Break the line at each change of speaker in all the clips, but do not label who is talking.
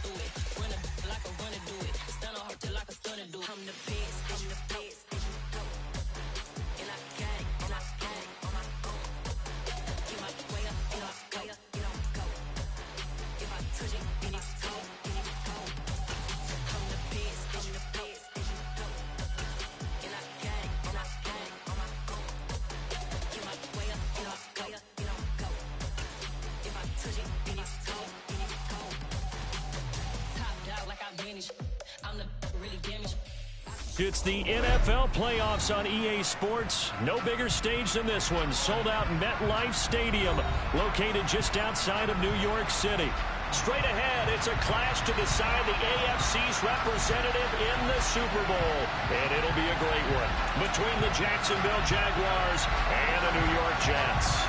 through it. Run it like a runner do it. Stun on her till like a stunner do it. I'm the best, I'm the best. And I got it, and I got it on my own. Keep my way up, and I go, and I go. If I touch it, then it's cold, then it's cold. I'm the best, I'm the best. And I got it, and I got it on my own. Keep my way up, and I go, and I go. If I touch it, then it's cold, then it's cold. Top dog like I manage. I'm the really damaged.
It's the NFL playoffs on EA Sports. No bigger stage than this one. Sold out MetLife Stadium, located just outside of New York City. Straight ahead, it's a clash to decide the AFC's representative in the Super Bowl. And it'll be a great one between the Jacksonville Jaguars and the New York Jets.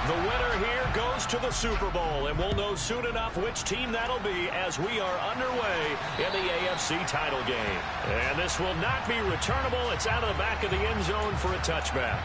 The winner here goes to the Super Bowl, and we'll know soon enough which team that'll be as we are underway in the AFC title game. And this will not be returnable. It's out of the back of the end zone for a touchback.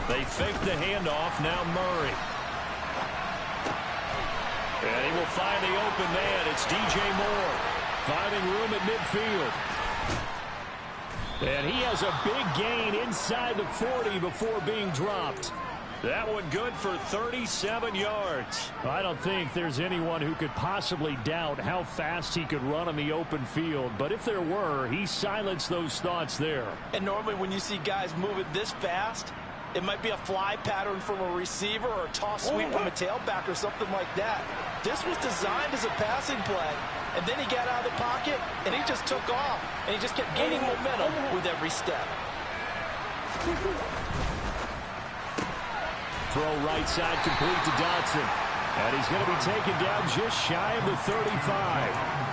They fake the handoff. Now Murray. And he will find the open man. It's DJ Moore. Finding room at midfield. And he has a big gain inside the 40 before being dropped. That one good for 37 yards. I don't think there's anyone who could possibly doubt how fast he could run on the open field. But if there were, he silenced those thoughts there.
And normally when you see guys moving this fast, it might be a fly pattern from a receiver or a toss sweep from a tailback or something like that. This was designed as a passing play. And then he got out of the pocket, and he just took off. And he just kept gaining momentum with every step.
Throw right side complete to Dotson. And he's going to be taken down just shy of the 35.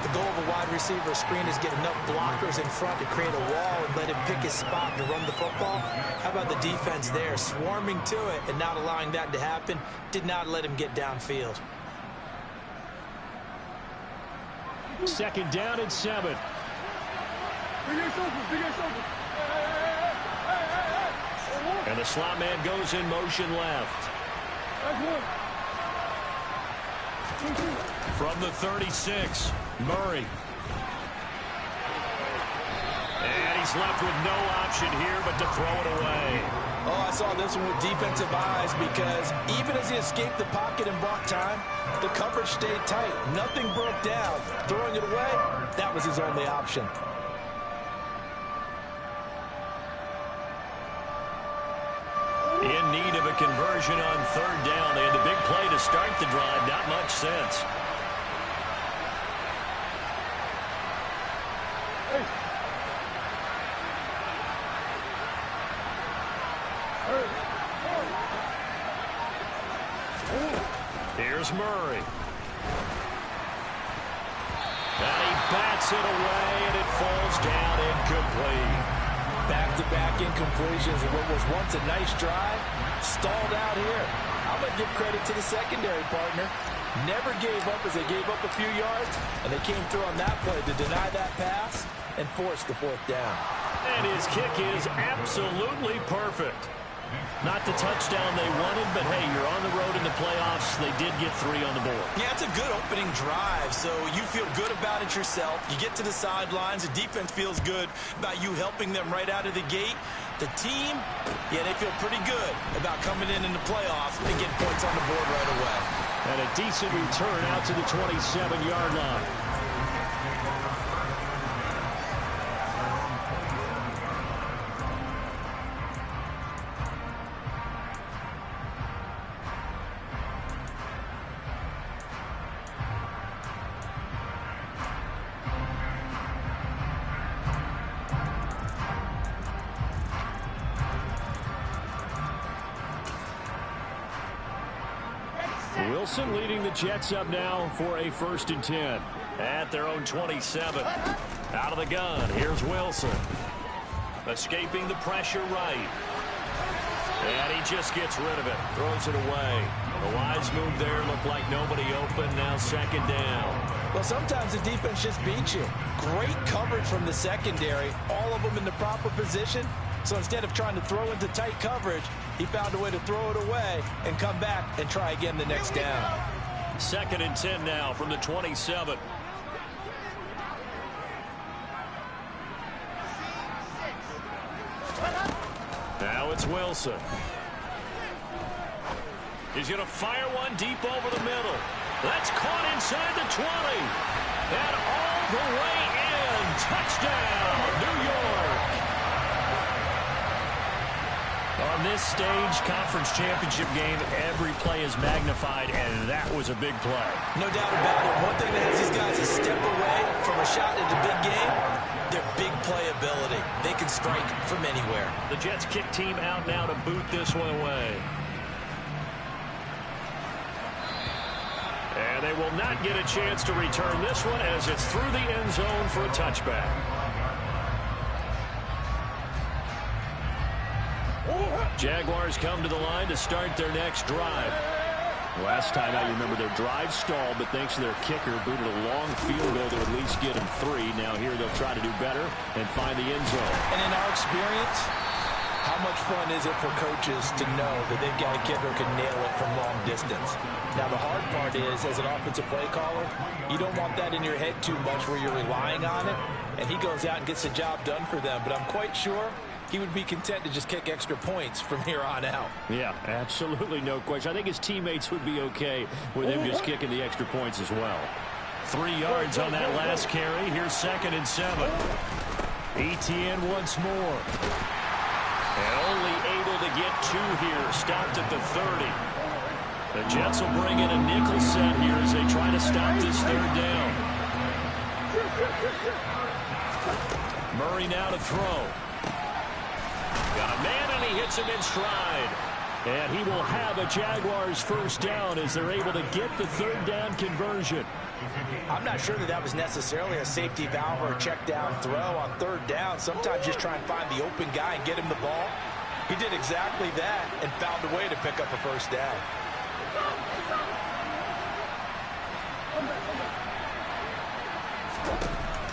The goal of a wide receiver screen is get enough blockers in front to create a wall and let him pick his spot to run the football. How about the defense there, swarming to it and not allowing that to happen? Did not let him get downfield.
Second down and 7. And the slot man goes in motion left. From the 36, Murray. And he's left with no option here but to throw it away.
Oh, I saw this one with defensive eyes because even as he escaped the pocket and bought time, the coverage stayed tight. Nothing broke down. Throwing it away, that was his only option.
In need of a conversion on third down. They had the big play to start the drive. Not much sense. Here's Murray. And he bats it away, and it falls down incomplete.
Back-to-back incompletions of what was once a nice drive, stalled out here. I'm going to give credit to the secondary partner. Never gave up as they gave up a few yards, and they came through on that play to deny that pass and force the fourth down.
And his kick is absolutely perfect. Not the touchdown they wanted, but hey, you're on the road in the playoffs. They did get 3 on the board.
Yeah, it's a good opening drive, so you feel good about it yourself. You get to the sidelines. The defense feels good about you helping them right out of the gate. The team, yeah, they feel pretty good about coming in the playoffs and getting points on the board right away.
And a decent return out to the 27-yard line. Wilson leading the Jets up now for a 1st and 10 at their own 27. Out of the gun, here's Wilson. Escaping the pressure right. And he just gets rid of it. Throws it away. The wise move there. Looked like nobody open. Now second down.
Well, sometimes the defense just beats you. Great coverage from the secondary. All of them in the proper position. So instead of trying to throw into tight coverage, he found a way to throw it away and come back and try again the next down.
2nd and 10 now from the 27. Now it's Wilson. He's going to fire one deep over the middle. That's caught inside the 20. And all the way in. Touchdown, New York. On this stage, conference championship game, every play is magnified, and that was a big play.
No doubt about it. One thing that has these guys a step away from a shot in the big game, their big playability. They can strike from anywhere.
The Jets kick team out now to boot this one away. And they will not get a chance to return this one as it's through the end zone for a touchback. Jaguars come to the line to start their next drive. Last time I remember their drive stalled, but thanks to their kicker, booted a long field goal to at least get them 3. Now here they'll try to do better and find the end zone.
And in our experience, how much fun is it for coaches to know that they've got a kicker who can nail it from long distance? Now the hard part is, as an offensive play caller, you don't want that in your head too much where you're relying on it, and he goes out and gets the job done for them. But I'm quite sure he would be content to just kick extra points from here on out.
Yeah, absolutely no question. I think his teammates would be okay with him just kicking the extra points as well. 3 yards on that last carry. Here's 2nd and 7. Etienne once more. And only able to get 2 here. Stopped at the 30. The Jets will bring in a nickel set here as they try to stop this 3rd down. Murray now to throw. Got a man, and he hits him in stride. And he will have a Jaguars 1st down as they're able to get the 3rd down conversion.
I'm not sure that that was necessarily a safety valve or a check down throw on 3rd down. Sometimes just try and find the open guy and get him the ball. He did exactly that and found a way to pick up a 1st down.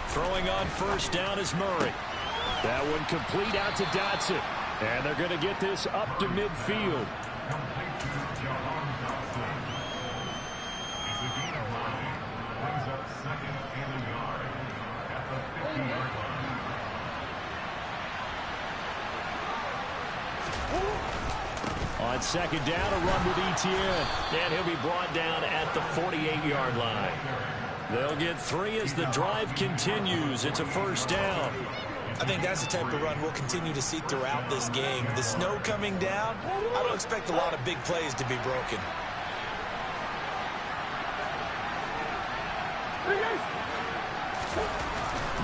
Throwing on 1st down is Murray. That one complete out to Dotson. And they're going to get this up to midfield. On 2nd down, a run with Etienne. And he'll be brought down at the 48-yard line. They'll get 3 as the drive continues. It's a 1st down.
I think that's the type of run we'll continue to see throughout this game. The snow coming down, I don't expect a lot of big plays to be broken.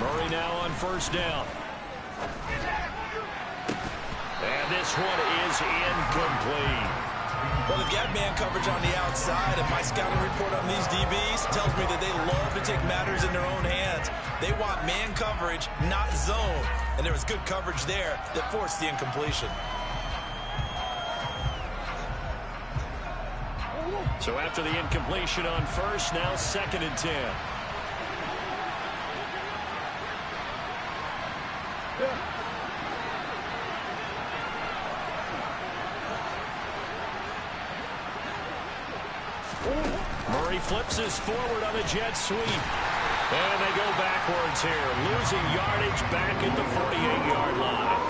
Murray now on 1st down. And this one is incomplete.
Well, they've got man coverage on the outside, and my scouting report on these DBs tells me that they love to take matters in their own hands. They want man coverage, not zone. And there was good coverage there that forced the incompletion.
So after the incompletion on 1st, now 2nd and 10. Murray flips us forward on a jet sweep. And they go backwards here, losing yardage back at the 48-yard line.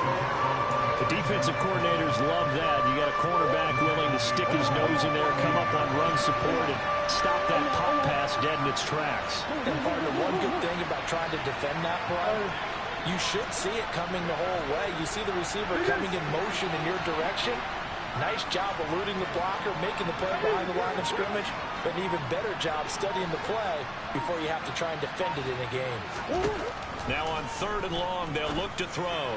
The defensive coordinators love that. You got a cornerback willing to stick his nose in there, come up on run support, and stop that pop pass dead in its tracks.
And partner, one good thing about trying to defend that play, you should see it coming the whole way. You see the receiver coming in motion in your direction. Nice job eluding the blocker, making the play behind the line of scrimmage, but an even better job studying the play before you have to try and defend it in a game.
Now on 3rd and long, they'll look to throw.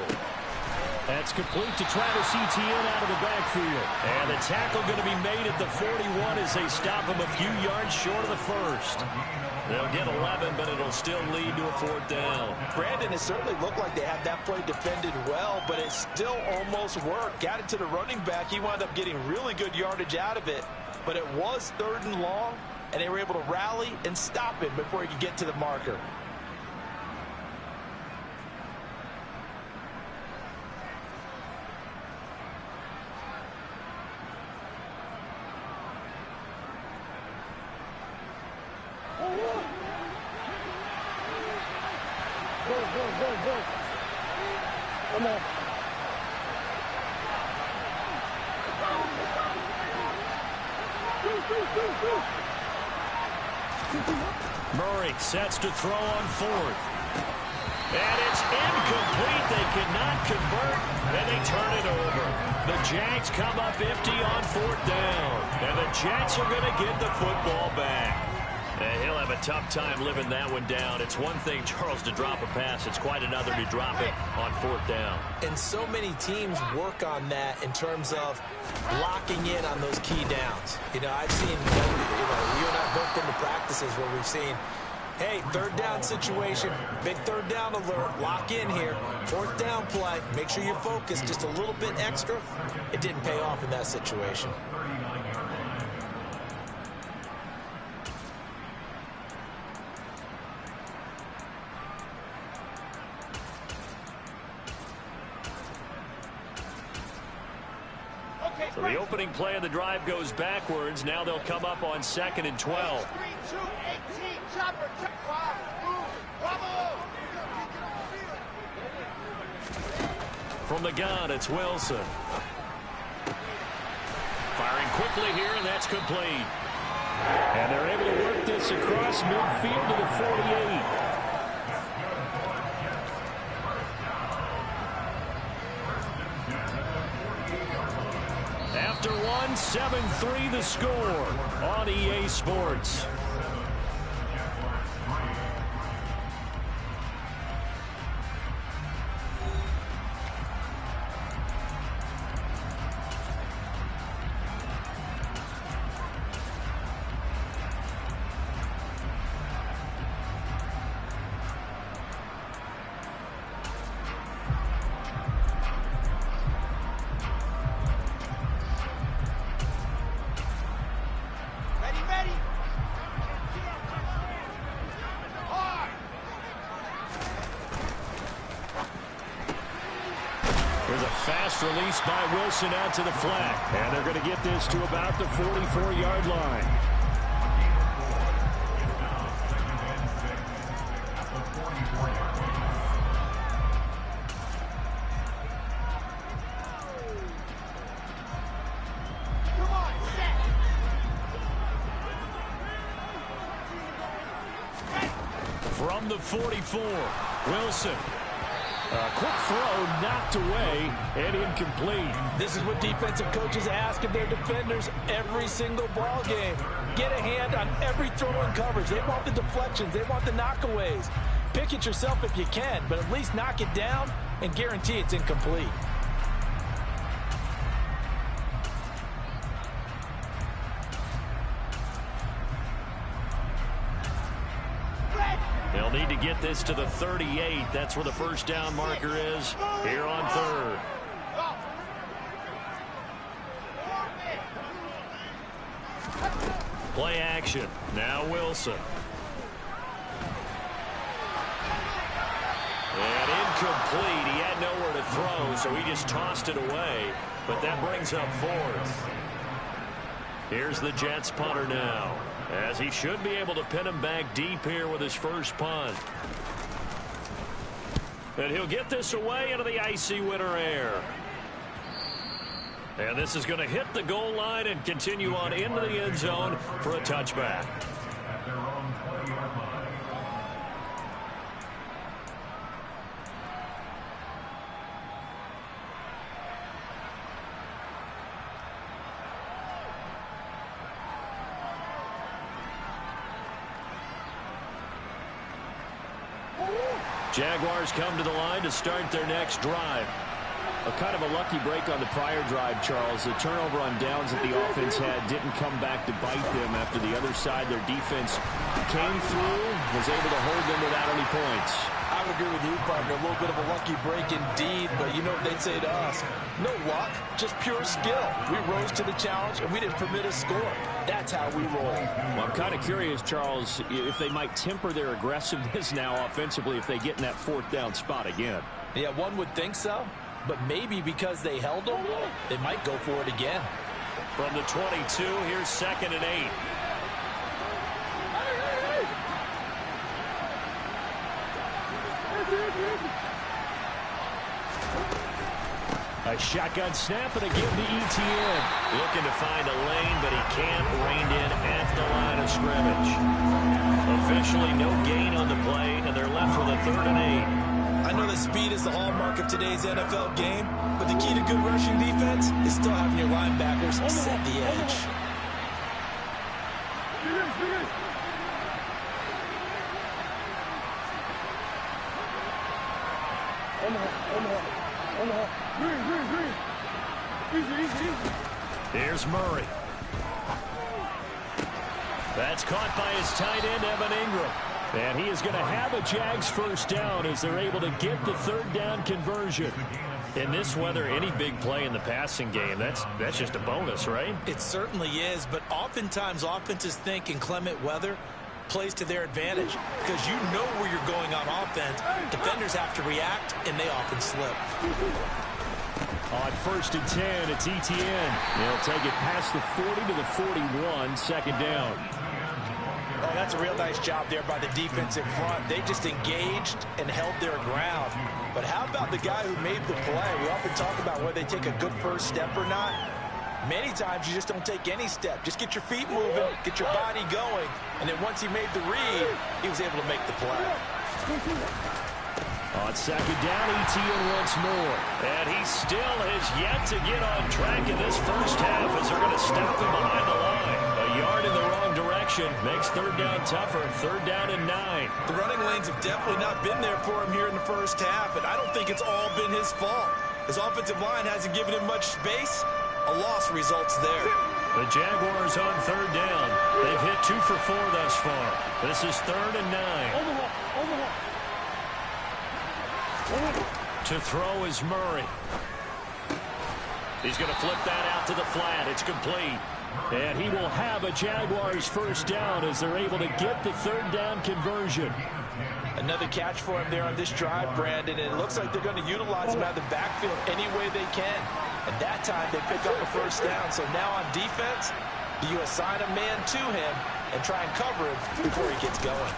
That's complete to Travis Etienne out of the backfield. And the tackle going to be made at the 41 as they stop him a few yards short of the first. They'll get 11, but it'll still lead to a 4th down.
Brandon, it certainly looked like they had that play defended well, but it still almost worked. Got it to the running back. He wound up getting really good yardage out of it, but it was 3rd and long, and they were able to rally and stop him before he could get to the marker.
Come on.
Murray sets to throw on 4th. And it's incomplete. They could not convert, and they turn it over. The Jags come up empty on 4th down, and the Jets are going to get the football back. And he'll have a tough time living that one down. It's one thing, Charles, to drop a pass. It's quite another to drop it on 4th down.
And so many teams work on that in terms of locking in on those key downs. You know, I've seen, you and I both been to practices where we've seen, hey, 3rd down situation, big 3rd down alert, lock in here, 4th down play, make sure you're focused just a little bit extra. It didn't pay off in that situation.
So the opening play of the drive goes backwards. Now they'll come up on 2nd and 12. From the gun, it's Wilson. Firing quickly here, and that's complete. And they're able to work this across midfield to the 48. After one, 7-3 the score on EA Sports. Fast release by Wilson out to the flat. And they're going to get this to about the 44-yard line. From the 44, Wilson. A quick throw knocked away and incomplete.
This is what defensive coaches ask of their defenders every single ball game. Get a hand on every throw in coverage. They want the deflections. They want the knockaways. Pick it yourself if you can, but at least knock it down and guarantee it's incomplete.
They'll need to get this to the 38. That's where the first down marker is here on 3rd. Play action. Now Wilson. And incomplete. He had nowhere to throw, so he just tossed it away. But that brings up 4th. Here's the Jets punter now, as he should be able to pin him back deep here with his first punt. And he'll get this away into the icy winter air. And this is going to hit the goal line and continue on into the end zone for a touchback. Jaguars come to the line to start their next drive. A kind of a lucky break on the prior drive, Charles. The turnover on downs that the offense had didn't come back to bite them after the other side. Their defense came through, was able to hold them without any points.
I would agree with you, partner. A little bit of a lucky break indeed, but you know what they'd say to us? No luck, just pure skill. We rose to the challenge, and we didn't permit a score. That's how we roll.
Well, I'm kind of curious, Charles, if they might temper their aggressiveness now offensively if they get in that fourth down spot again.
Yeah, one would think so, but maybe because they held them, they might go for it again.
From the 22, here's 2nd and 8. A shotgun snap and a give to ETN. Looking to find a lane, but he can't. Reined in at the line of scrimmage. Officially no gain on the play, and they're left with a 3rd and 8.
I know that speed is the hallmark of today's NFL game, but the key to good rushing defense is still having your linebackers set the edge.
Here's Murray. That's caught by his tight end, Evan Ingram. And he is going to have a Jags first down as they're able to get the 3rd down conversion. In this weather, any big play in the passing game, that's just a bonus, right?
It certainly is, but oftentimes offenses think inclement weather plays to their advantage because you know where you're going on offense. Defenders have to react, and they often slip.
On 1st and 10, it's ETN. They'll take it past the 40 to the 41, 2nd down.
Oh, that's a real nice job there by the defense in front. They just engaged and held their ground. But how about the guy who made the play? We often talk about whether they take a good first step or not. Many times you just don't take any step. Just get your feet moving, get your body going, and then once he made the read, he was able to make the play.
On 2nd down, ETN once more. And he still has yet to get on track in this first half as they're going to stop him behind the line. A yard in the wrong direction makes 3rd down tougher. 3rd down and 9.
The running lanes have definitely not been there for him here in the first half, and I don't think it's all been his fault. His offensive line hasn't given him much space. A loss results there.
The Jaguars on 3rd down. They've hit 2 for 4 thus far. This is 3rd and 9. To throw is Murray. He's going to flip that out to the flat. It's complete. And he will have a Jaguars first down as they're able to get the 3rd down conversion.
Another catch for him there on this drive, Brandon, and it looks like they're going to utilize him out of the backfield any way they can. And that time they pick up a first down. So now on defense, you assign a man to him and try and cover him before he gets going.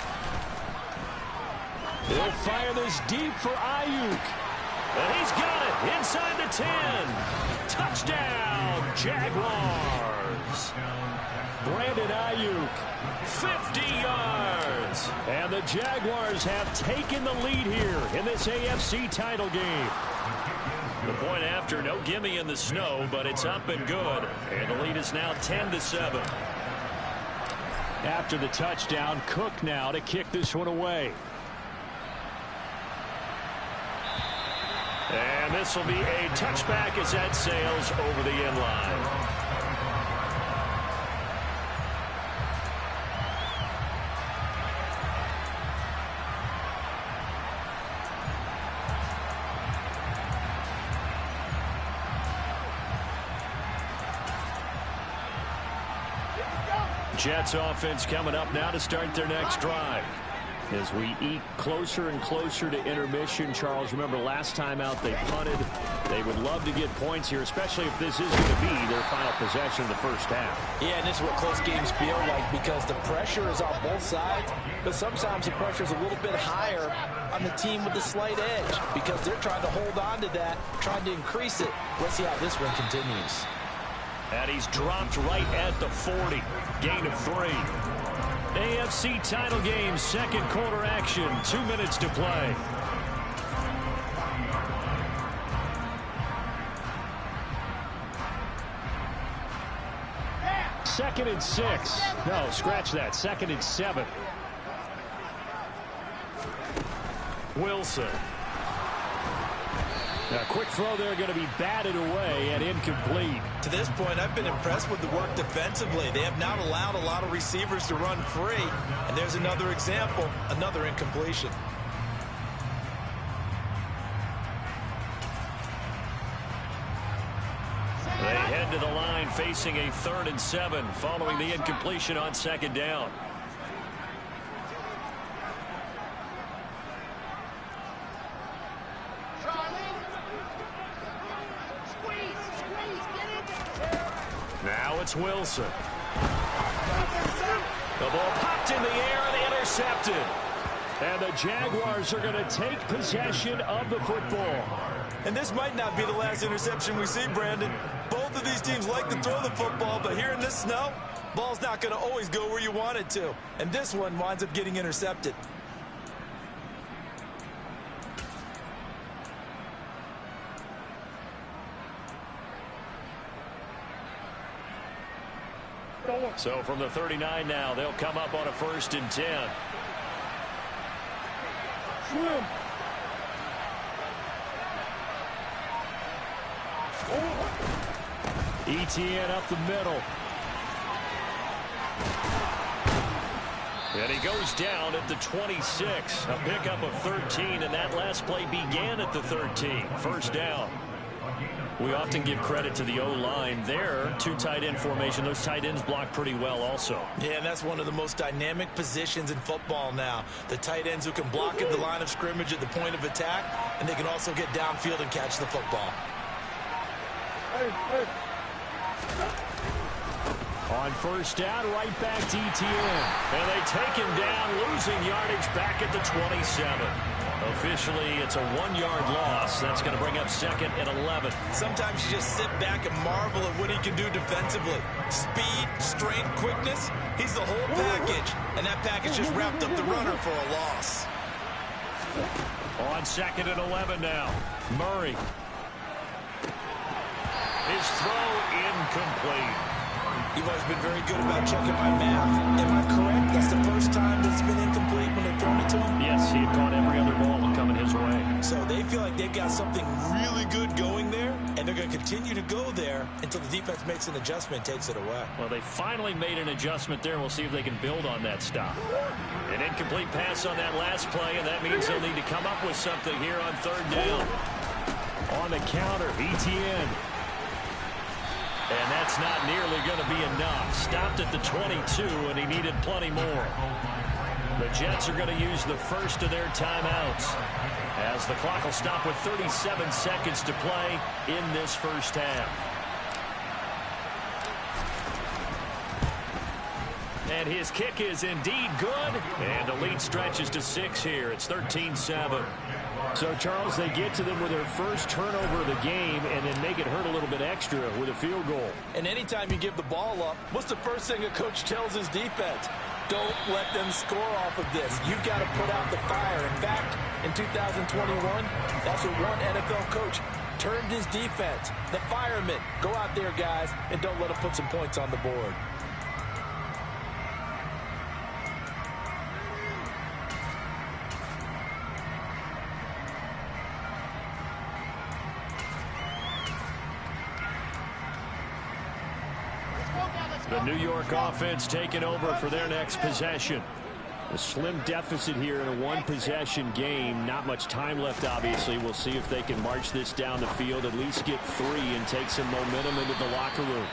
They'll fire this deep for Ayuk. And he's got it inside the 10. Touchdown, Jaguars. Brandon Ayuk, 50 yards. And the Jaguars have taken the lead here in this AFC title game. The point after, no gimme in the snow, but it's up and good. And the lead is now 10-7. After the touchdown, Cook now to kick this one away. And this will be a touchback as that sails over the end line. Jets offense coming up now to start their next drive. As we eat closer and closer to intermission, Charles, remember last time out they punted. They would love to get points here, especially if this is going to be their final possession of the first half.
Yeah, and this is what close games feel like because the pressure is on both sides, but sometimes the pressure is a little bit higher on the team with the slight edge because they're trying to hold on to that, trying to increase it. Let's see how this one continues.
And he's dropped right at the 40. Gain of 3. AFC title game, second quarter action. 2 minutes to play. Second and 6. No, scratch that. 2nd and 7. Wilson. A quick throw there going to be batted away and incomplete.
To this point, I've been impressed with the work defensively. They have not allowed a lot of receivers to run free. And there's another example, another incompletion.
They head to the line facing a 3rd and 7 following the incompletion on 2nd down. Now it's Wilson. The ball popped in the air and intercepted. And the Jaguars are going to take possession of the football.
And this might not be the last interception we see, Brandon. Both of these teams like to throw the football, but here in this snow, ball's not going to always go where you want it to. And this one winds up getting intercepted.
So from the 39 now, they'll come up on a 1st and 10. ETN up the middle. And he goes down at the 26. A pickup of 13, and that last play began at the 13. 1st down. We often give credit to the O-line there. 2 tight end formation. Those tight ends block pretty well also.
Yeah, and that's one of the most dynamic positions in football now. The tight ends who can block at the line of scrimmage at the point of attack, and they can also get downfield and catch the football.
On 1st down, right back to ETN. And they take him down, losing yardage back at the 27. Officially, it's a 1-yard loss. That's going to bring up 2nd and 11.
Sometimes you just sit back and marvel at what he can do defensively. Speed, strength, quickness, he's the whole package. And that package just wrapped up the runner for a loss.
On 2nd and 11 now. Murray. His throw incomplete.
You've always been very good about checking my math. Am I correct? That's the first time that's been incomplete when they've thrown it to him?
Yes, he had caught every other ball coming his way.
So they feel like they've got something really good going there, and they're going to continue to go there until the defense makes an adjustment and takes it away.
Well, they finally made an adjustment there. We'll see if they can build on that stop. An incomplete pass on that last play, and that means they'll need to come up with something here on 3rd down. On the counter, ETN. And that's not nearly going to be enough. Stopped at the 22, and he needed plenty more. The Jets are going to use the first of their timeouts, as the clock will stop with 37 seconds to play in this 1st half. And his kick is indeed good. And the lead stretches to 6 here. It's 13-7. So, Charles, they get to them with their first turnover of the game and then make it hurt a little bit extra with a field goal.
And anytime you give the ball up, what's the first thing a coach tells his defense? Don't let them score off of this. You've got to put out the fire. In fact, in 2021, that's what one NFL coach termed his defense. The firemen. Go out there, guys, and don't let them put some points on the board.
The New York offense taking over for their next possession. A slim deficit here in a 1-possession game. Not much time left, obviously. We'll see if they can march this down the field, at least get 3 and take some momentum into the locker room.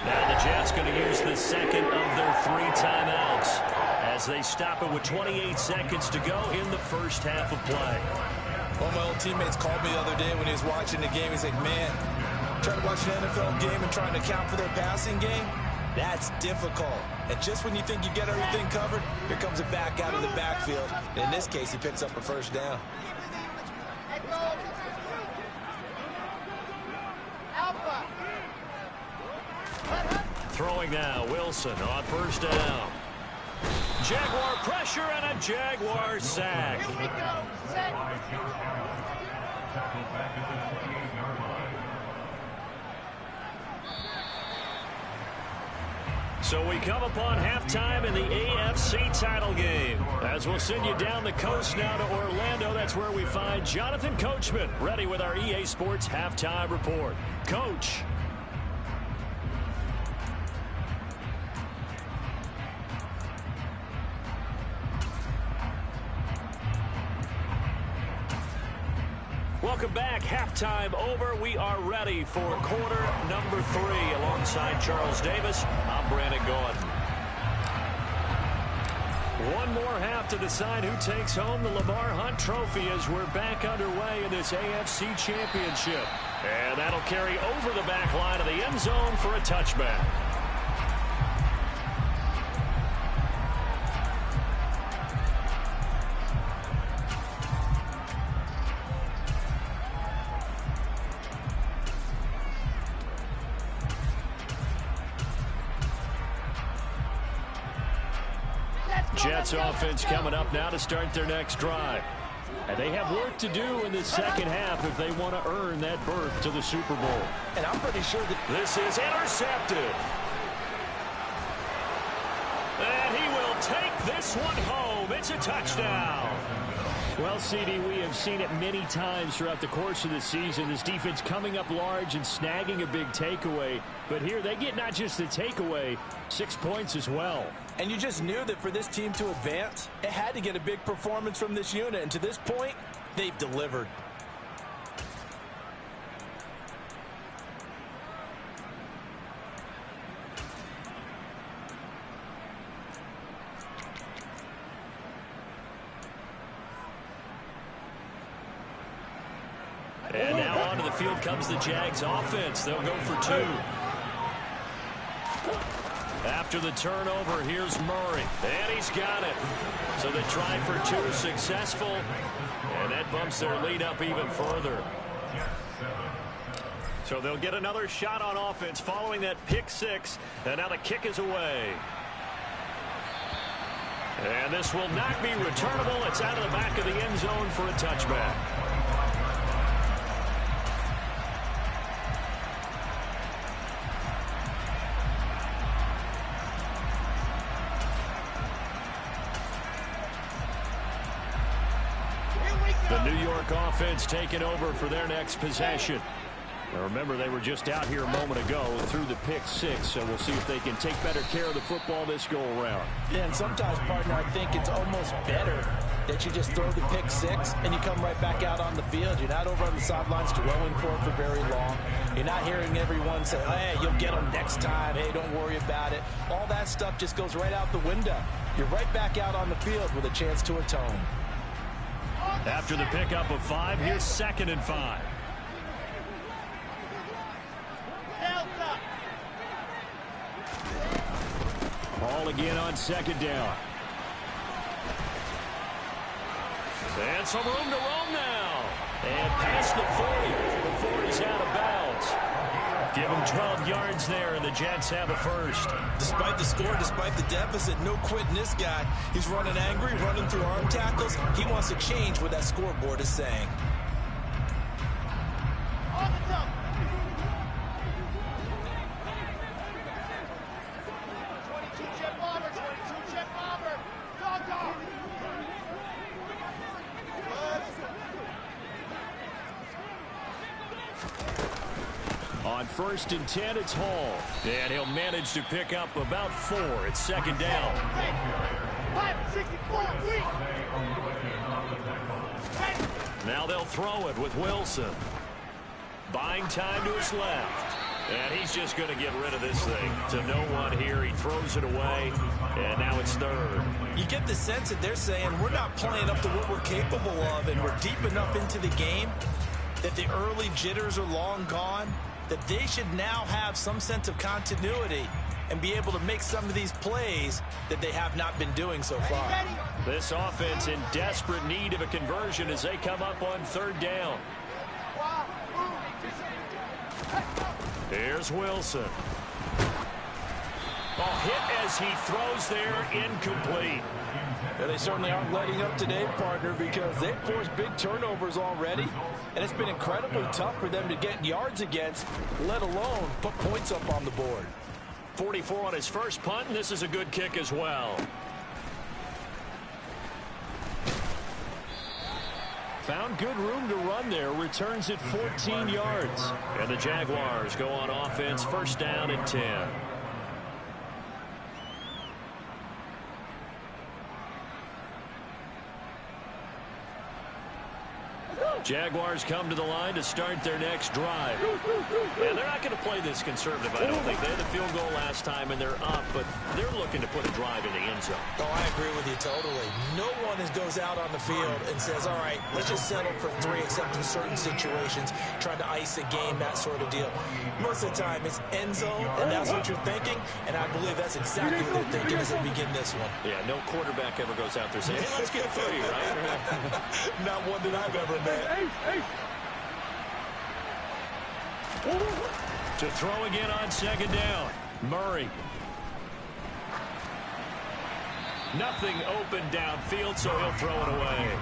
Now the Jets going to use the second of their 3 timeouts as they stop it with 28 seconds to go in the first half of play.
One of my old teammates called me the other day when he was watching the game. He's like, man, trying to watch an NFL game and trying to account for their passing game, that's difficult. And just when you think you get everything covered, here comes a back out of the backfield. And in this case, he picks up a first down.
Throwing now, Wilson on first down. Jaguar pressure and a Jaguar sack.
Here we go. Set.
So we come upon halftime in the AFC title game. As we'll send you down the coast now to Orlando, that's where we find Jonathan Coachman, ready with our EA Sports halftime report. Coach. Welcome back. Halftime over. We are ready for quarter number 3. Alongside Charles Davis, I'm Brandon Gordon. One more half to decide who takes home the Lamar Hunt Trophy as we're back underway in this AFC Championship. And that'll carry over the back line of the end zone for a touchback. Jets offense coming up now to start their next drive. And they have work to do in the second half if they want to earn that berth to the Super Bowl.
And I'm pretty sure that
this is intercepted. And he will take this one home. It's a touchdown. Well, CD, we have seen it many times throughout the course of the season. This defense coming up large and snagging a big takeaway. But here they get not just the takeaway, 6 points as well.
And you just knew that for this team to advance, it had to get a big performance from this unit. And to this point, they've delivered.
And now onto the field comes the Jags offense. They'll go for 2. After the turnover, here's Murray. And he's got it. So they try for 2, successful. And that bumps their lead up even further. So they'll get another shot on offense following that pick 6. And now the kick is away. And this will not be returnable. It's out of the back of the end zone for a touchback. The New York offense taking over for their next possession. Now remember, they were just out here a moment ago through the pick 6, so we'll see if they can take better care of the football this go-around.
Yeah, and sometimes, partner, I think it's almost better that you just throw the pick 6 and you come right back out on the field. You're not over on the sidelines dwelling for it for very long. You're not hearing everyone say, hey, you'll get them next time. Hey, don't worry about it. All that stuff just goes right out the window. You're right back out on the field with a chance to atone.
After the pickup of 5, here's 2nd and 5. Ball again on 2nd down. And some room to roam now. And past the 40 before he's out of bounds. Give him 12 yards there, and the Jets have a first.
Despite the score, despite the deficit, no quitting this guy. He's running angry, running through arm tackles. He wants to change what that scoreboard is saying.
On 1st and 10, it's Hall. And he'll manage to pick up about 4. It's 2nd down. Now they'll throw it with Wilson. Buying time to his left. And he's just going to get rid of this thing to no one here. He throws it away, and now it's 3rd.
You get the sense that they're saying we're not playing up to what we're capable of, and we're deep enough into the game that the early jitters are long gone, that they should now have some sense of continuity and be able to make some of these plays that they have not been doing so far.
This offense in desperate need of a conversion as they come up on 3rd down. Here's Wilson. Hit as he throws there, incomplete.
Yeah, they certainly aren't letting up today, partner, because they've forced big turnovers already, and it's been incredibly tough for them to get yards against, let alone put points up on the board.
44 on his first punt, and this is a good kick as well. Found good room to run there. Returns it 14 yards. And the Jaguars go on offense, first down and 10. Jaguars come to the line to start their next drive. Yeah, they're not going to play this conservative, I don't think. They had a field goal last time, and they're up, but they're looking to put a drive in the end zone.
Oh, I agree with you totally. No one goes out on the field and says, all right, let's just settle for 3, except in certain situations, trying to ice a game, that sort of deal. Most of the time, it's end zone, and that's what you're thinking, and I believe that's exactly what they're thinking as they begin this one.
Yeah, no quarterback ever goes out there saying, hey, let's get 3, right?
Not one that I've ever met.
To throw again on second down. Murray. Nothing open downfield, so he'll throw it away.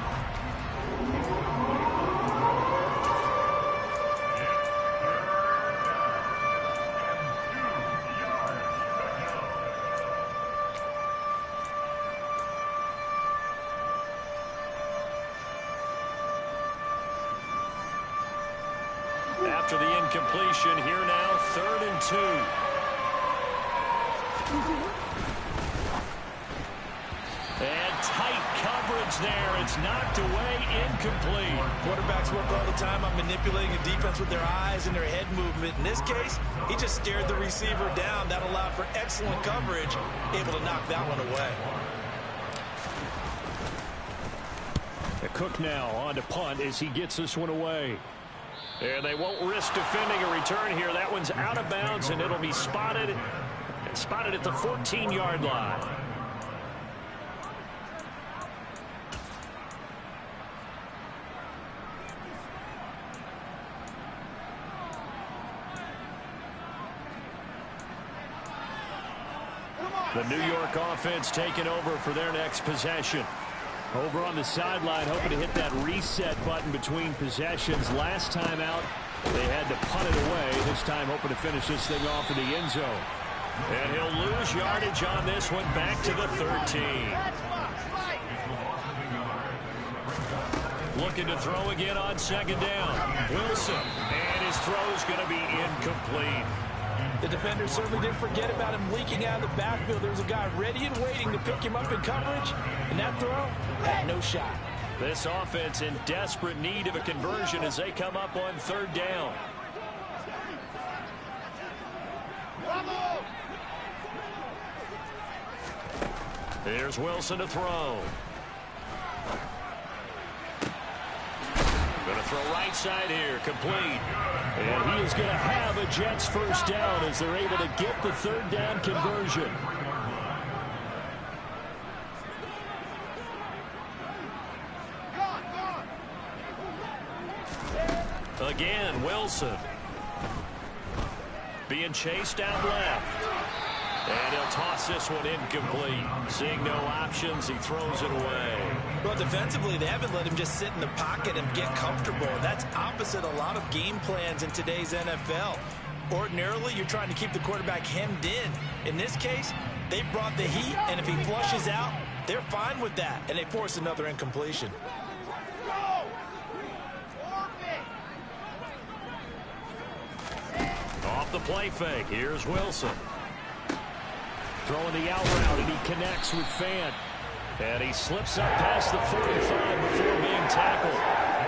After the incompletion, here now, 3rd and 2. And tight coverage there. It's knocked away, incomplete.
Quarterbacks work all the time on manipulating a defense with their eyes and their head movement. In this case, he just stared the receiver down. That allowed for excellent coverage, able to knock that one away.
Cook now on to punt as he gets this one away. And they won't risk defending a return here. That one's out of bounds, and it'll be spotted at the 14-yard line. The New York offense taking over for their next possession. Over on the sideline, hoping to hit that reset button between possessions. Last time out, they had to punt it away. This time, hoping to finish this thing off in the end zone. And he'll lose yardage on this one, back to the 13. Looking to throw again on second down. Wilson, and his throw's going to be incomplete.
The defender certainly didn't forget about him leaking out of the backfield. There was a guy ready and waiting to pick him up in coverage, and that throw had no shot.
This offense in desperate need of a conversion as they come up on 3rd down. Here's Wilson to throw. Going to throw right side here, complete. And he is going to have a Jets first down as they're able to get the 3rd down conversion. Again, Wilson. Being chased out left. And he'll toss this one incomplete. Seeing no options, he throws it away.
Well, defensively, they haven't let him just sit in the pocket and get comfortable. That's opposite a lot of game plans in today's NFL. Ordinarily, you're trying to keep the quarterback hemmed in. In this case, they brought the heat, and if he flushes out, they're fine with that, and they force another incompletion.
Off the play fake, here's Wilson. Throwing the out route, and he connects with Fant. And he slips up past the 45 before being tackled.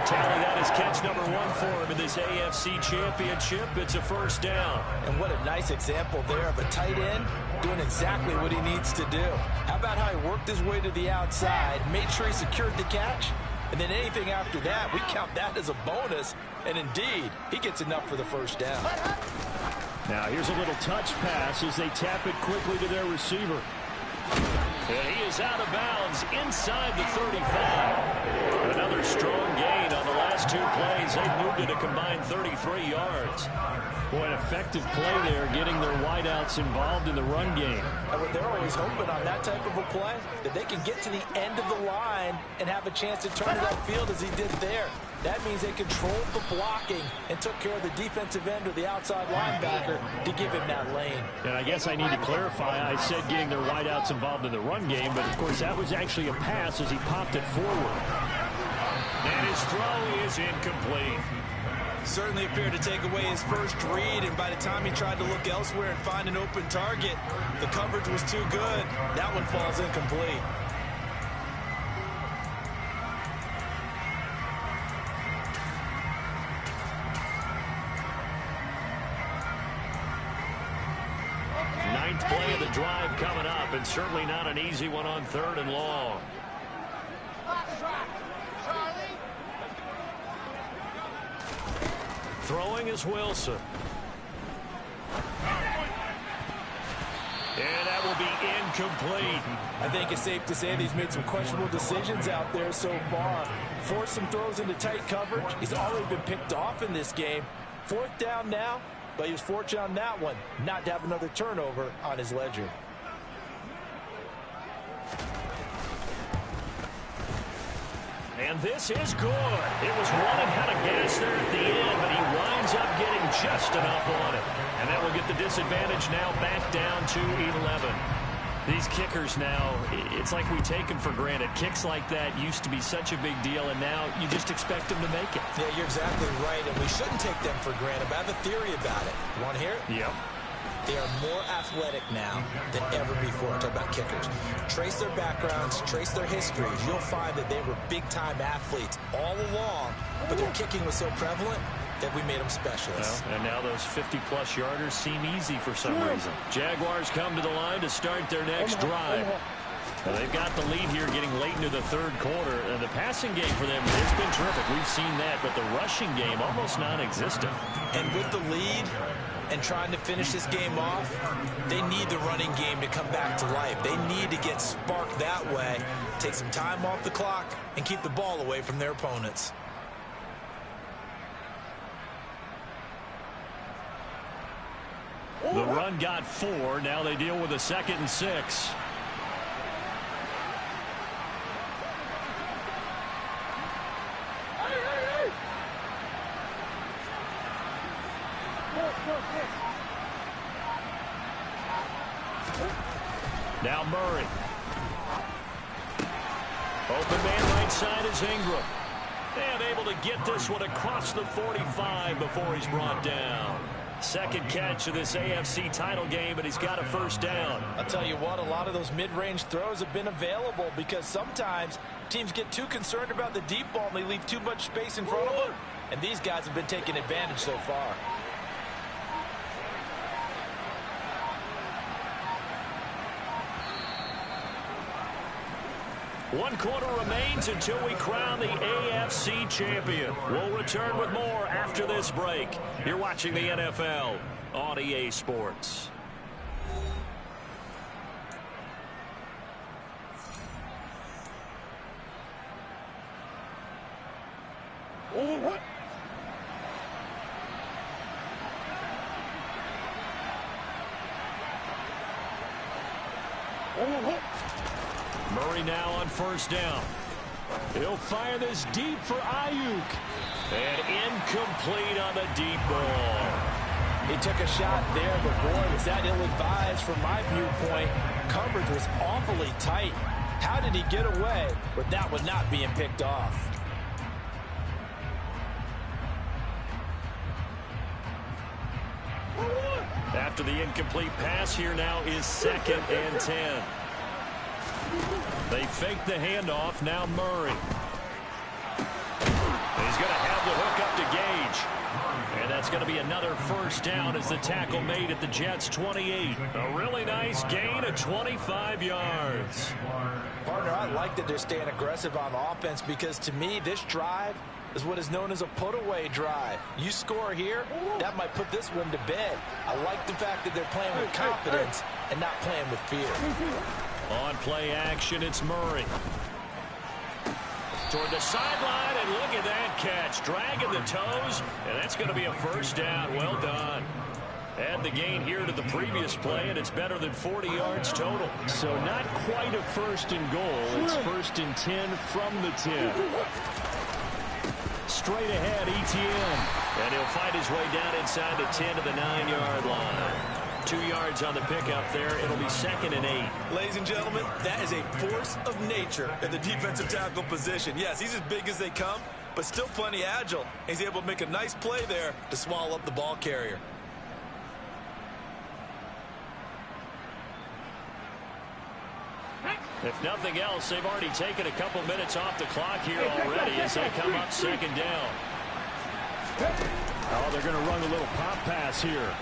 Tally, that is catch number 1 for him in this AFC Championship. It's a first down.
And what a nice example there of a tight end doing exactly what he needs to do. How about how he worked his way to the outside, made sure he secured the catch, and then anything after that, we count that as a bonus. And indeed, he gets enough for the first down.
Now here's a little touch pass as they tap it quickly to their receiver. And he is out of bounds inside the 35. Another strong gain on the last 2 plays. They've moved it a combined 33 yards. Boy, an effective play there, getting their wideouts involved in the run game.
And they're always hoping on that type of a play that they can get to the end of the line and have a chance to turn it upfield as he did there. That means they controlled the blocking and took care of the defensive end or the outside linebacker to give him that lane.
And I guess I need to clarify, I said getting their wideouts involved in the run game, but of course that was actually a pass as he popped it forward. And his throw is incomplete.
Certainly appeared to take away his first read, and by the time he tried to look elsewhere and find an open target, the coverage was too good. That one falls incomplete.
Ninth play of the drive coming up, and certainly not an easy one on 3rd and long. Throwing is Wilson. And that will be incomplete.
I think it's safe to say that he's made some questionable decisions out there so far. Forced some throws into tight coverage. He's already been picked off in this game. 4th down now, but he was fortunate on that one not to have another turnover on his ledger.
And this is good. It was running out of gas there at the end, but he winds up getting just enough on it. And that will get the disadvantage now back down to 11. These kickers now, it's like we take them for granted. Kicks like that used to be such a big deal, and now you just expect them to make it.
Yeah, you're exactly right, and we shouldn't take them for granted, but I have a theory about it. You want to hear it?
Yep.
They are more athletic now than ever before. I'm talking about kickers. Trace their backgrounds, trace their histories. You'll find that they were big-time athletes all along, but their kicking was so prevalent that we made them specialists.
Well, and now those 50-plus yarders seem easy for some reason. Jaguars come to the line to start their next drive. Well, they've got the lead here getting late into the 3rd quarter. And the passing game for them has been terrific. We've seen that, but the rushing game almost non-existent.
And with the lead and trying to finish this game off, they need the running game to come back to life. They need to get sparked that way, take some time off the clock, and keep the ball away from their opponents.
The run got 4. Now they deal with a 2nd and 6. Now Murray. Open man right side is Ingram. And able to get this one across the 45 before he's brought down. 2nd catch of this AFC title game, and he's got a 1st down.
I'll tell you what, a lot of those mid-range throws have been available because sometimes teams get too concerned about the deep ball and they leave too much space in front of them. And these guys have been taking advantage so far.
One quarter remains until we crown the AFC champion. We'll return with more after this break. You're watching the NFL on EA Sports. Murray now on 1st down. He'll fire this deep for Ayuk. And incomplete on the deep ball.
He took a shot there, but boy, was that ill-advised from my viewpoint. Coverage was awfully tight. How did he get away with that one not being picked off?
After the incomplete pass, here now is 2nd and 10. They fake the handoff. Now Murray. He's going to have the hook up to Gage. And that's going to be another 1st down as the tackle made at the Jets' 28. A really nice gain of 25 yards.
Partner, I like that they're staying aggressive on offense because to me, this drive is what is known as a put-away drive. You score here, that might put this one to bed. I like the fact that they're playing with confidence and not playing with fear.
On play action, it's Murray. Toward the sideline, and look at that catch. Dragging the toes, and that's going to be a first down. Well done. Add the gain here to the previous play, and it's better than 40 yards total. So not quite a first and goal. It's first and 10 from the 10. Straight ahead, ETN. And he'll fight his way down inside the 10 to the 9-yard line. 2 yards on the pickup there. It'll be 2nd and 8.
Ladies and gentlemen, that is a force of nature at the defensive tackle position. Yes, he's as big as they come, but still plenty agile. He's able to make a nice play there to swallow up the ball carrier.
If nothing else, they've already taken a couple minutes off the clock here already as they come up 2nd down.
Oh, they're going to run a little pop pass here.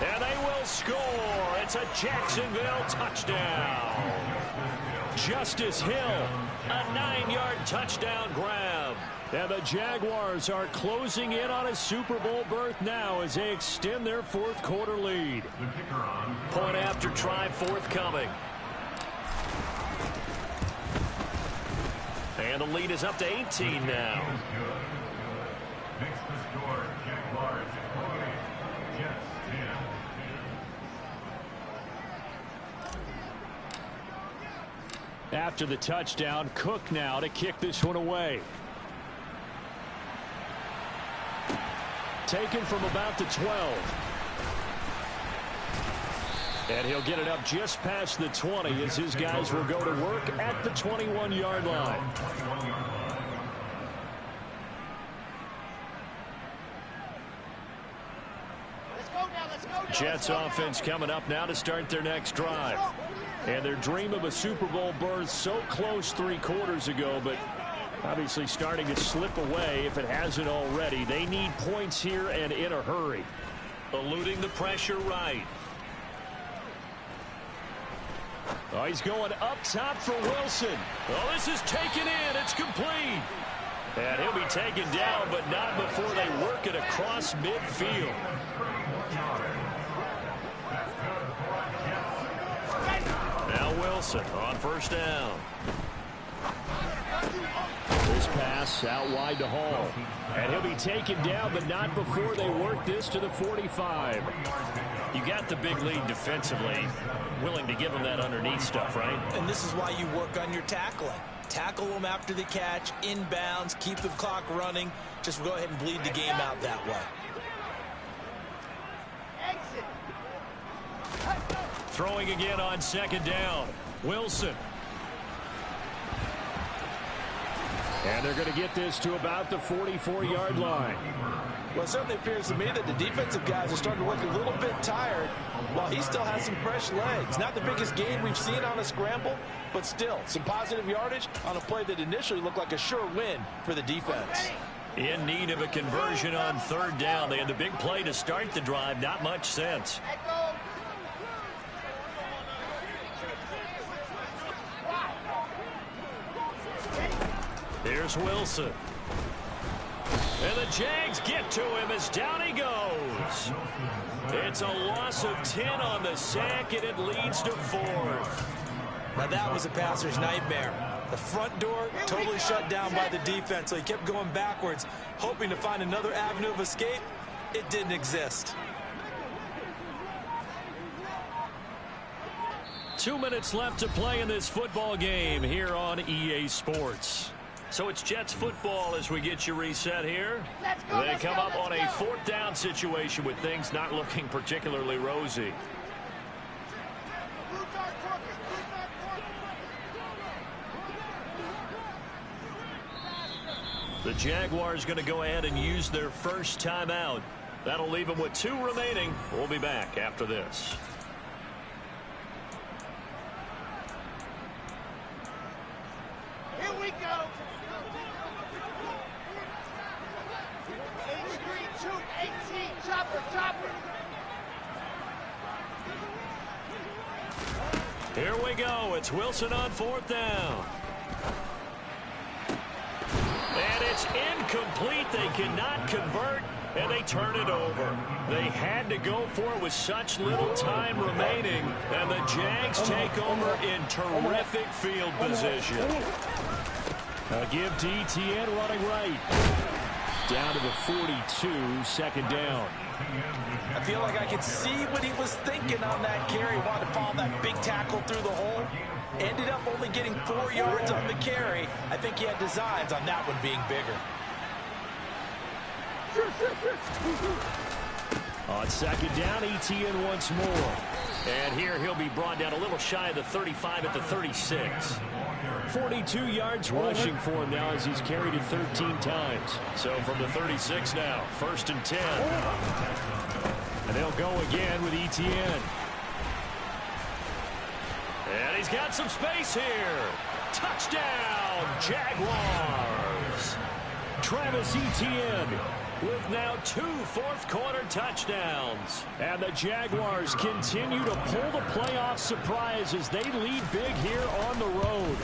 And they will score. It's a Jacksonville touchdown. Justice Hill, a 9-yard touchdown grab.
And the Jaguars are closing in on a Super Bowl berth now as they extend their 4th quarter lead.
Point after try forthcoming. And the lead is up to 18 now.
After the touchdown, Cook now to kick this one away. Taken from about the 12. And he'll get it up just past the 20 as his guys will go to work at the 21-yard line.
Jets offense coming up now to start their next drive.
And their dream of a Super Bowl berth so close 3 quarters ago, but obviously starting to slip away if it hasn't already. They need points here and in a hurry.
Eluding the pressure right.
Oh, he's going up top for Wilson.
Oh, this is taken in. It's complete. And he'll be taken down, but not before they work it across midfield. Now Wilson on first down.
This pass out wide to Hall. And he'll be taken down, but not before they work this to the 45.
You got the big lead defensively. Willing to give them that underneath stuff, right?
And this is why you work on your tackling. Tackle them after the catch, inbounds, keep the clock running. Just go ahead and bleed the game out that way.
Throwing again on 2nd down. Wilson.
And they're going to get this to about the 44-yard line.
Well, it certainly appears to me that the defensive guys are starting to look a little bit tired while he still has some fresh legs. Not the biggest gain we've seen on a scramble, but still some positive yardage on a play that initially looked like a sure win for the defense.
In need of a conversion on 3rd down. They had the big play to start the drive. Not much sense. Here's Wilson. And the Jags get to him as down he goes. It's a loss of 10 on the sack, and it leads to 4th.
Now that was a passer's nightmare. The front door totally shut down by the defense, so he kept going backwards, hoping to find another avenue of escape. It didn't exist.
2 minutes left to play in this football game here on EA Sports. So it's Jets football as we get you reset here. They come up on a 4th down situation with things not looking particularly rosy. The Jaguars going to go ahead and use their first timeout. That'll leave them with 2 remaining. We'll be back after this.
Here we go. 18, chopper.
Here we go. It's Wilson on 4th down. And it's incomplete. They cannot convert, and they turn it over. They had to go for it with such little time remaining, and the Jags take over in terrific field position.
A give to Etienne running right. Down to the 42, second down.
I feel like I could see what he was thinking on that carry. Wanted to follow that big tackle through the hole. Ended up only getting 4 yards on the carry. I think he had designs on that one being bigger.
On second down, Etienne once more. And here he'll be brought down a little shy of the 35 at the 36. 42 yards rushing for him now as he's carried it 13 times. So from the 36 now, 1st and 10. And they'll go again with Etienne. And he's got some space here. Touchdown, Jaguars. Travis Etienne with now 2 fourth-quarter touchdowns. And the Jaguars continue to pull the playoff surprise as they lead big here on the road.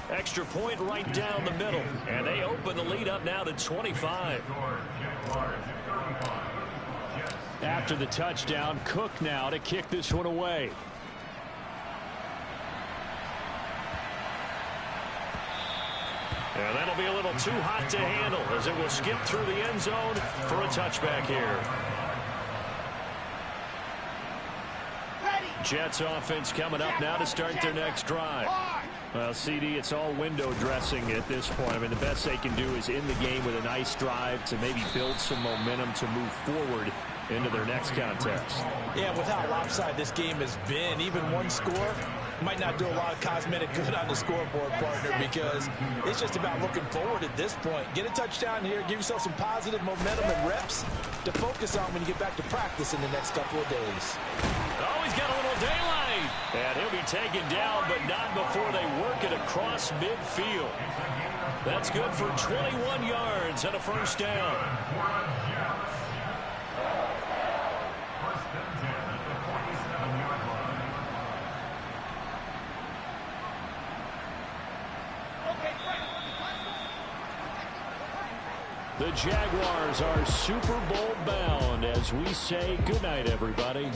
Extra point right down the middle. And they open the lead up now to 25. After the touchdown, Cook now to kick this one away. And that'll be a little too hot to handle as it will skip through the end zone for a touchback here. Jets offense coming up now to start their next drive. Well, CD, it's all window dressing at this point. I mean, the best they can do is in the game with a nice drive to maybe build some momentum to move forward into their next contest.
Yeah, with how lopsided this game has been, even one score might not do a lot of cosmetic good on the scoreboard, partner, because it's just about looking forward at this point. Get a touchdown here, give yourself some positive momentum and reps to focus on when you get back to practice in the next couple of days.
Oh, he's got a little daylight. And he'll be taken down, but not before they work it across midfield. That's good for 21 yards and a first down. The Jaguars are Super Bowl bound as we say goodnight, everybody.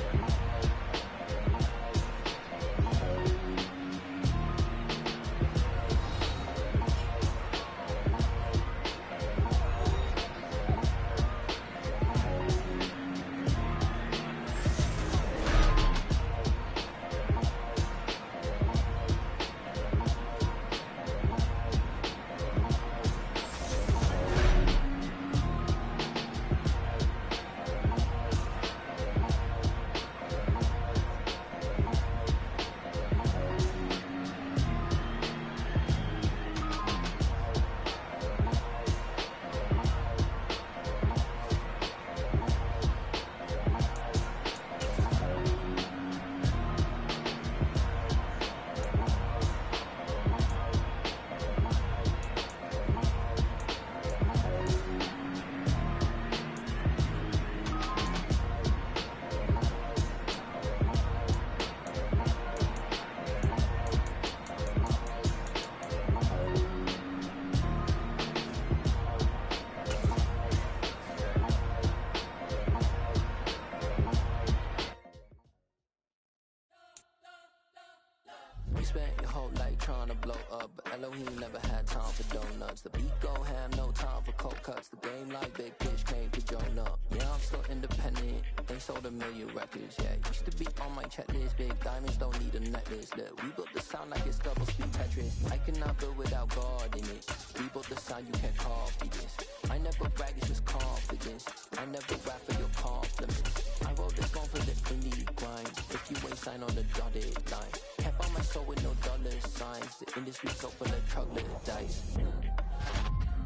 Spent your whole life trying to blow up, but Elohim never had time for donuts. The beat go ham, no time for cold cuts. The game like big pitch came to Jonah. Yeah, I'm still independent. They sold 1 million records. Yeah, used to be on my checklist. Big diamonds don't need a necklace. Look, we built the sound like it's double speed Tetris. I cannot build without God in it. We built the sound, you can't copy this. I never brag, it's just confidence. I never rap for your compliments. I wrote this song for the indie grind. If you ain't signed on the dotted line, can't buy my soul with no dollar signs. The industry so full of troglodytes.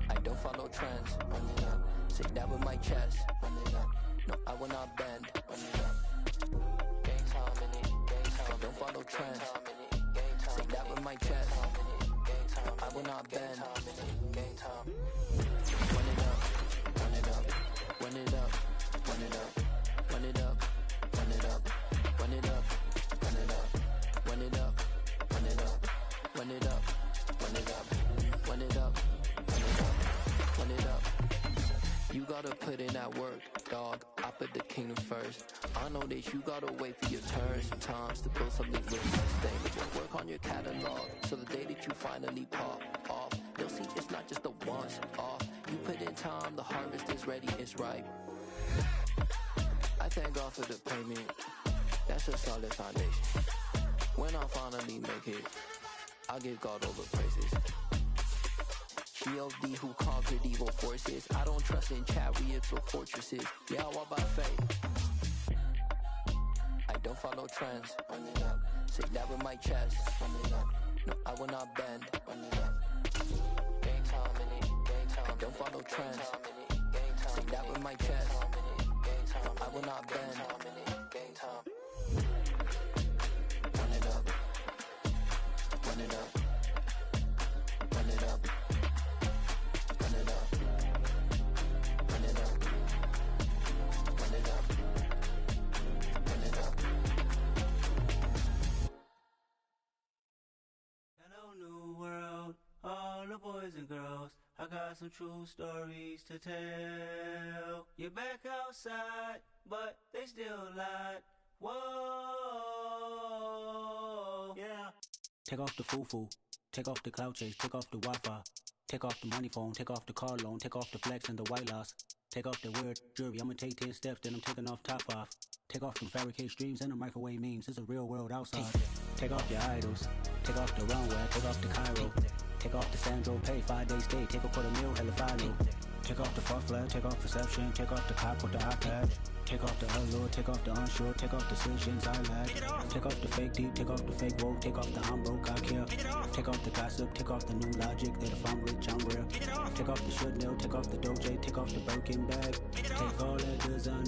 I don't follow trends. Run it up. Say that with my chest. Run it up. No, I will not bend. Run it up. Game time in it. Game time. I don't follow trends. Say that with my chest. No, I will not bend. Game time. Run it up. Run it up. Run it up. Run it up. Run it up. Run it up. Run it up. Run it up. Run it up. Run it up. Run it up. Run it up. Run it up. Run it up. Run it up. You gotta put in that work, dog. I put the kingdom first. I know that you gotta wait for your turn sometimes to build something really sustainable. Work on your catalog so the day that you finally pop, just the once off. You put in time, the harvest is ready, it's ripe. I thank God for the payment, that's a solid foundation. When I finally make it, I'll give God all the praises. G.O.D. who conquered evil forces. I don't trust in chariots or fortresses. Yeah, I walk by faith. I don't follow trends. Say that with my chest. No, I will not bend. I don't follow trends. Say that with my chest. I will not bend. Run it up. Run it up. Run it up. Run it up. Run it up. Run it up. Run it up.
Hello, new world, all the boys and girls. I got some true stories to tell. You're back outside, but they still lied. Whoa, yeah. Take off the foo-foo, take off the cloud chase, take off the Wi-Fi, take off the money phone, take off the car loan, take off the flex and the white loss, take off the weird jewelry. I'ma take 10 steps, then I'm taking off top 5. Take off them fabricated streams and the microwave memes. It's a real world outside. Take off your idols, take off the runway, take off the Cairo, take off the Sandro pay, 5-day stay, take a $250,000, hella final. Take off the far flag, take off perception, take off the cop with the iPad. Take off the allure, take off the unsure, take off decisions I lack. Take off the fake deep, take off the fake woke, take off the I'm broke, I care. Take off the gossip, take off the new logic that if I'm rich, I'm rare. Take off the should know, take off the doje, take off the Birkin bag. Take all that design.